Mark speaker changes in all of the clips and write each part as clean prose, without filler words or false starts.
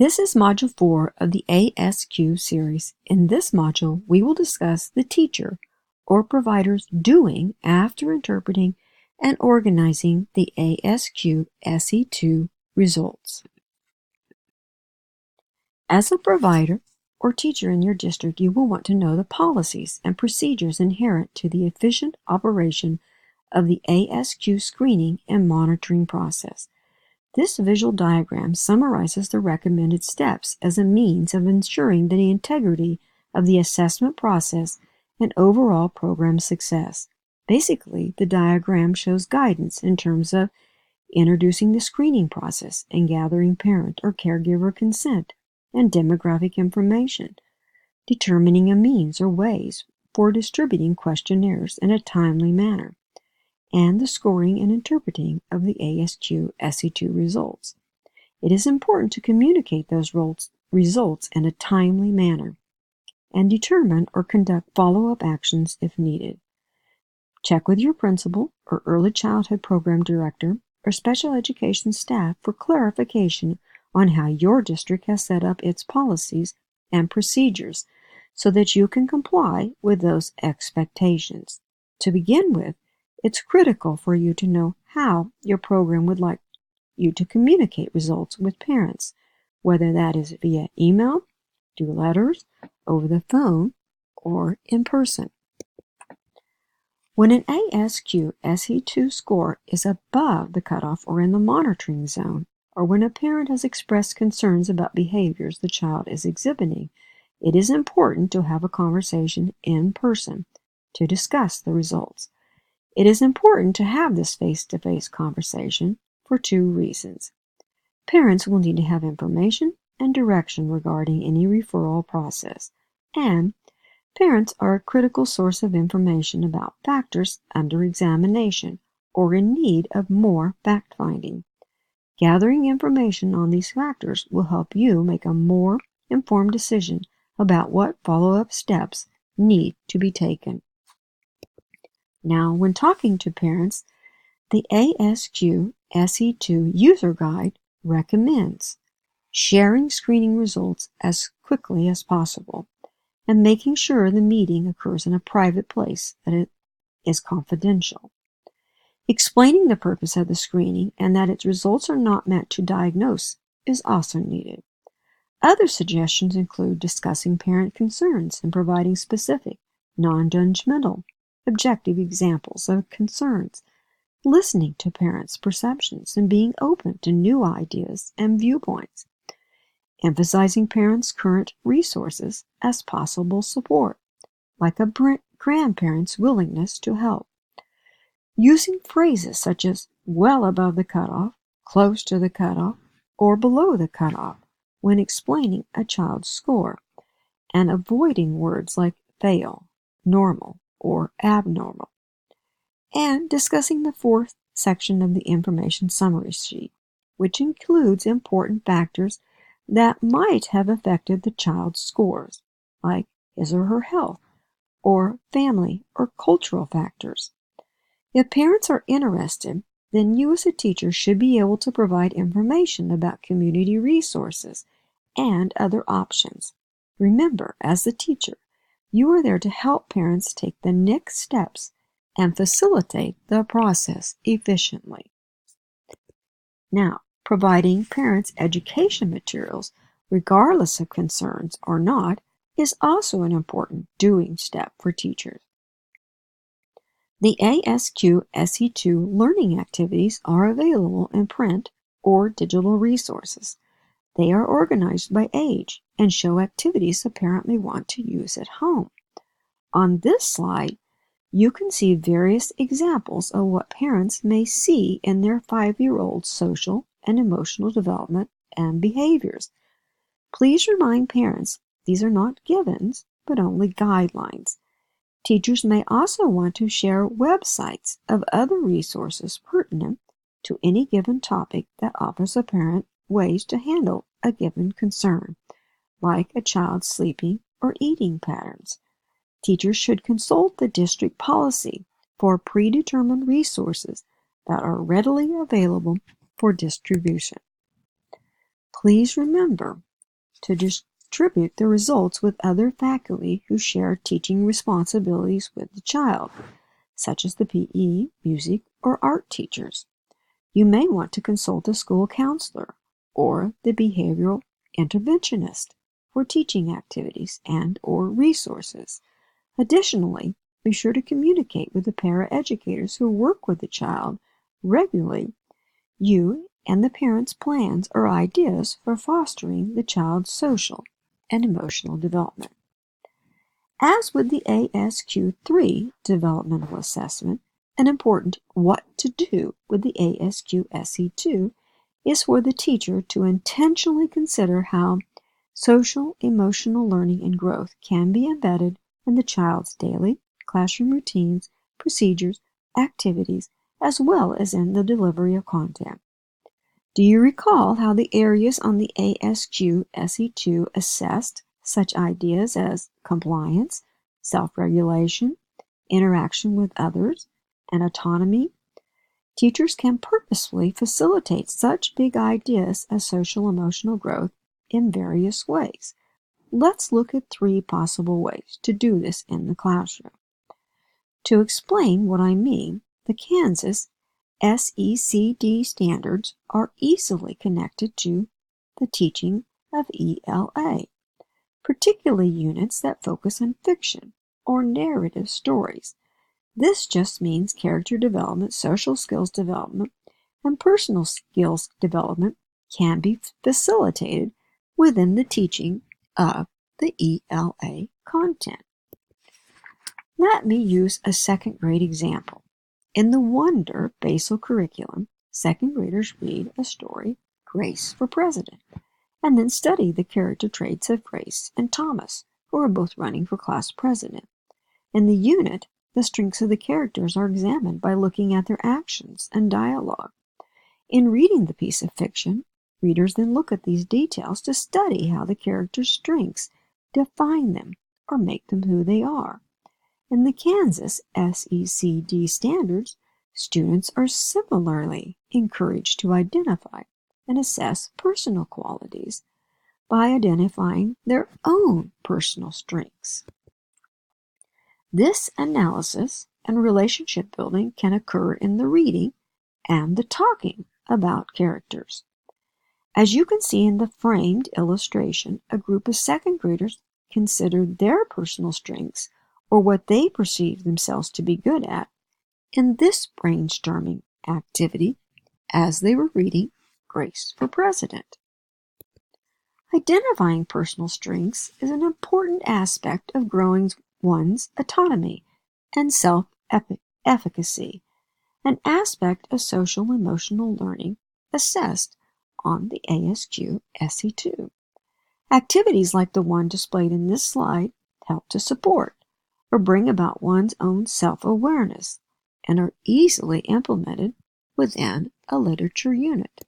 Speaker 1: This is Module 4 of the ASQ series. In this module, we will discuss the teacher or provider's doing after interpreting and organizing the ASQ SE2 results. As a provider or teacher in your district, you will want to know the policies and procedures inherent to the efficient operation of the ASQ screening and monitoring process. This visual diagram summarizes the recommended steps as a means of ensuring the integrity of the assessment process and overall program success. Basically, the diagram shows guidance in terms of introducing the screening process and gathering parent or caregiver consent and demographic information, determining a means or ways for distributing questionnaires in a timely manner, and the scoring and interpreting of the ASQ SE2 results. It is important to communicate those results in a timely manner and determine or conduct follow-up actions if needed. Check with your principal or early childhood program director or special education staff for clarification on how your district has set up its policies and procedures so that you can comply with those expectations. To begin with, it's critical for you to know how your program would like you to communicate results with parents, whether that is via email, through letters, over the phone, or in person. When an ASQ SE2 score is above the cutoff or in the monitoring zone, or when a parent has expressed concerns about behaviors the child is exhibiting, it is important to have a conversation in person to discuss the results. It is important to have this face-to-face conversation for two reasons. Parents will need to have information and direction regarding any referral process, and parents are a critical source of information about factors under examination or in need of more fact-finding. Gathering information on these factors will help you make a more informed decision about what follow-up steps need to be taken. Now, when talking to parents, the ASQ SE2 User Guide recommends sharing screening results as quickly as possible and making sure the meeting occurs in a private place that it is confidential. Explaining the purpose of the screening and that its results are not meant to diagnose is also needed. Other suggestions include discussing parent concerns and providing specific, non-judgmental, objective examples of concerns, listening to parents' perceptions and being open to new ideas and viewpoints, emphasizing parents' current resources as possible support, like a grandparent's willingness to help, using phrases such as well above the cutoff, close to the cutoff, or below the cutoff when explaining a child's score, and avoiding words like fail, normal, or abnormal, and discussing the fourth section of the information summary sheet, which includes important factors that might have affected the child's scores, like his or her health, or family or cultural factors. If parents are interested, then you as a teacher should be able to provide information about community resources and other options. Remember, as the teacher, you are there to help parents take the next steps and facilitate the process efficiently. Now, providing parents education materials, regardless of concerns or not, is also an important doing step for teachers. The ASQ SE2 learning activities are available in print or digital resources. They are organized by age and show activities a parent may want to use at home. On this slide, you can see various examples of what parents may see in their 5-year-old's social and emotional development and behaviors. Please remind parents these are not givens, but only guidelines. Teachers may also want to share websites of other resources pertinent to any given topic that offers a parent ways to handle a given concern, like a child's sleeping or eating patterns. Teachers should consult the district policy for predetermined resources that are readily available for distribution. Please remember to distribute the results with other faculty who share teaching responsibilities with the child, such as the PE, music, or art teachers. You may want to consult a school counselor or the behavioral interventionist for teaching activities and/or resources. Additionally, be sure to communicate with the paraeducators who work with the child regularly. You and the parents' plans or ideas for fostering the child's social and emotional development. As with the ASQ3 developmental assessment, an important what to do with the ASQ SE2 is for the teacher to intentionally consider how social emotional learning and growth can be embedded in the child's daily classroom routines, procedures, activities, as well as in the delivery of content. Do you recall how the areas on the ASQ SE2 assessed such ideas as compliance, self-regulation, interaction with others, and autonomy? Teachers can purposefully facilitate such big ideas as social emotional growth in various ways. Let's look at 3 possible ways to do this in the classroom. To explain what I mean, the Kansas SECD standards are easily connected to the teaching of ELA, particularly units that focus on fiction or narrative stories. This just means character development, social skills development, and personal skills development can be facilitated within the teaching of the ELA content. Let me use a second grade example. In the Wonder Basal curriculum, second graders read a story, Grace for President, and then study the character traits of Grace and Thomas, who are both running for class president. In the unit, the strengths of the characters are examined by looking at their actions and dialogue. In reading the piece of fiction, readers then look at these details to study how the characters' strengths define them or make them who they are. In the Kansas SECD standards, students are similarly encouraged to identify and assess personal qualities by identifying their own personal strengths. This analysis and relationship building can occur in the reading and the talking about characters. As you can see in the framed illustration, a group of second graders considered their personal strengths or what they perceive themselves to be good at in this brainstorming activity as they were reading Grace for President. Identifying personal strengths is an important aspect of growing one's autonomy and self-efficacy, an aspect of social emotional learning assessed on the ASQ SE2. Activities like the one displayed in this slide help to support or bring about one's own self-awareness and are easily implemented within a literature unit.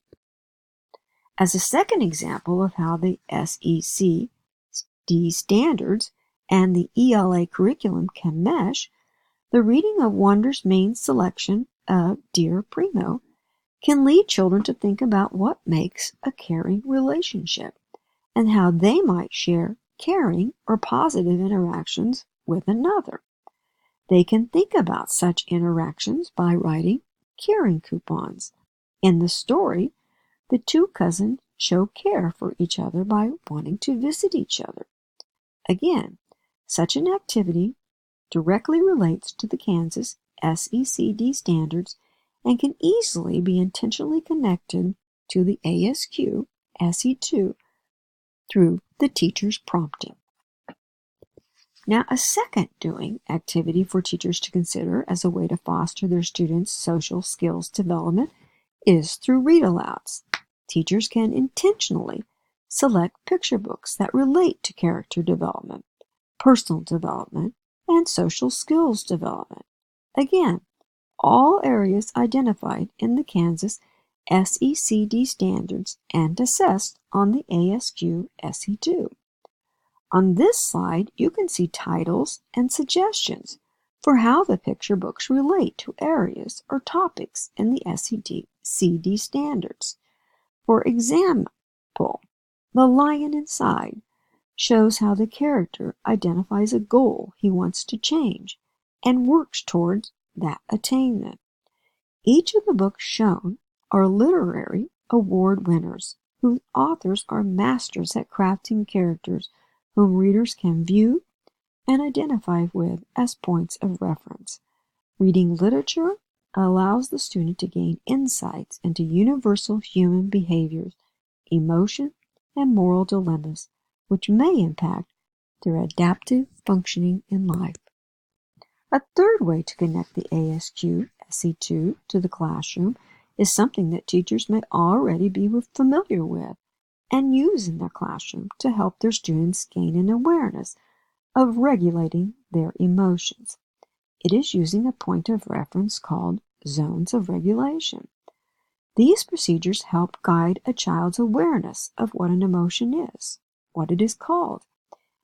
Speaker 1: As a second example of how the SECD standards and the ELA curriculum can mesh, the reading of Wonder's main selection of Dear Primo can lead children to think about what makes a caring relationship and how they might share caring or positive interactions with another. They can think about such interactions by writing caring coupons. In the story, the 2 cousins show care for each other by wanting to visit each other. Again, such an activity directly relates to the Kansas SECD standards and can easily be intentionally connected to the ASQ SE2 through the teacher's prompting. Now, a second doing activity for teachers to consider as a way to foster their students' social skills development is through read-alouds. Teachers can intentionally select picture books that relate to character development, personal development, and social skills development. Again, all areas identified in the Kansas SECD standards and assessed on the ASQ SE2. On this slide, you can see titles and suggestions for how the picture books relate to areas or topics in the SECD standards. For example, The lion inside shows how the character identifies a goal he wants to change and works towards that attainment. Each of the books shown are literary award winners whose authors are masters at crafting characters whom readers can view and identify with as points of reference. Reading literature allows the student to gain insights into universal human behaviors, emotion, and moral dilemmas, which may impact their adaptive functioning in life. A third way to connect the ASQ SE2 to the classroom is something that teachers may already be familiar with and use in their classroom to help their students gain an awareness of regulating their emotions. It is using a point of reference called zones of regulation. These procedures help guide a child's awareness of what an emotion is, what it is called,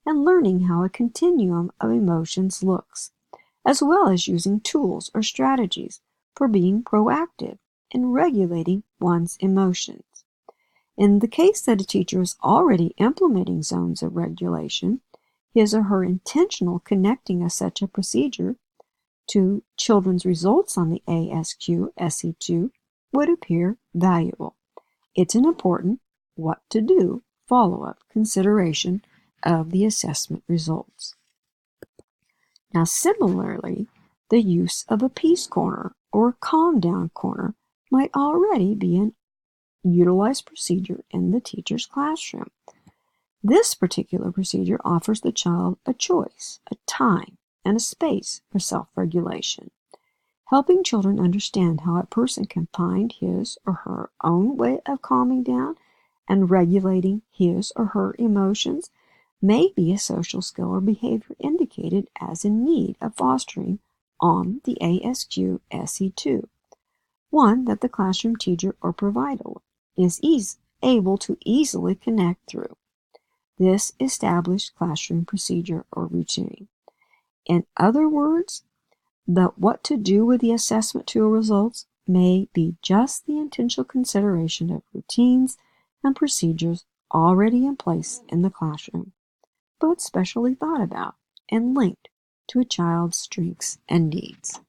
Speaker 1: and learning how a continuum of emotions looks, as well as using tools or strategies for being proactive in regulating one's emotions. In the case that a teacher is already implementing zones of regulation, his or her intentional connecting of such a procedure to children's results on the ASQ SE2 would appear valuable. It's an important what to do follow-up consideration of the assessment results. Now, similarly, the use of a peace corner or calm down corner might already be an utilized procedure in the teacher's classroom. This particular procedure offers the child a choice, a time, and a space for self-regulation, helping children understand how a person can find his or her own way of calming down and regulating his or her emotions may be a social skill or behavior indicated as in need of fostering on the ASQ SE2, one that the classroom teacher or provider is able to easily connect through this established classroom procedure or routine. In other words, the what to do with the assessment tool results may be just the intentional consideration of routines and procedures already in place in the classroom, but specially thought about and linked to a child's strengths and needs.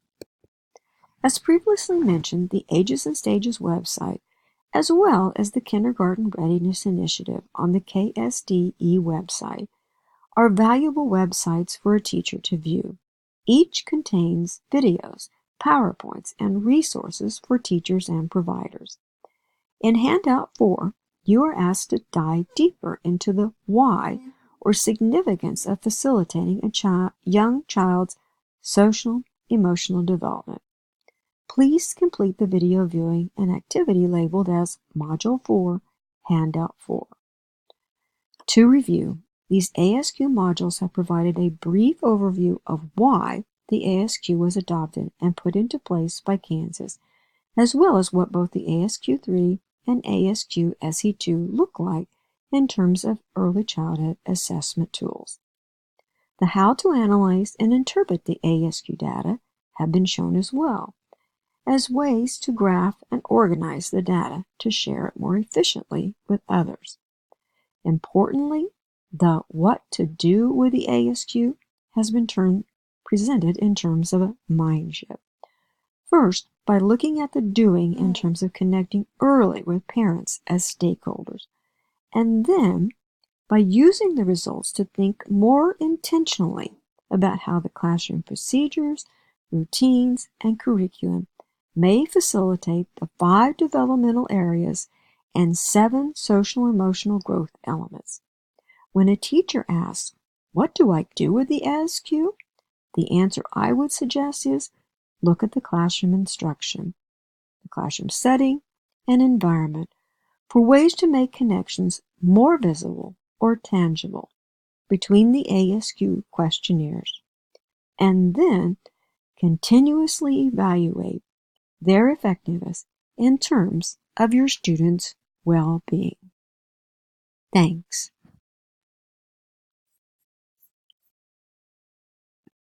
Speaker 1: As previously mentioned, the Ages and Stages website, as well as the Kindergarten Readiness Initiative on the KSDE website, are valuable websites for a teacher to view. Each contains videos, PowerPoints, and resources for teachers and providers. In Handout 4, you are asked to dive deeper into the why or significance of facilitating a young child's social emotional development. Please complete the video viewing an activity labeled as Module 4, Handout 4. To review, these ASQ modules have provided a brief overview of why the ASQ was adopted and put into place by Kansas, as well as what both the ASQ3 and ASQ SE2 look like in terms of early childhood assessment tools. The how to analyze and interpret the ASQ data have been shown as well, as ways to graph and organize the data to share it more efficiently with others. Importantly, the what to do with the ASQ has been presented in terms of a mind shift. First, by looking at the doing in terms of connecting early with parents as stakeholders, and then by using the results to think more intentionally about how the classroom procedures, routines, and curriculum may facilitate the 5 developmental areas and 7 social emotional growth elements. When a teacher asks, "What do I do with the ASQ?" the answer I would suggest is, look at the classroom instruction, the classroom setting, and environment for ways to make connections more visible or tangible between the ASQ questionnaires, and then continuously evaluate their effectiveness in terms of your students' well-being. Thanks.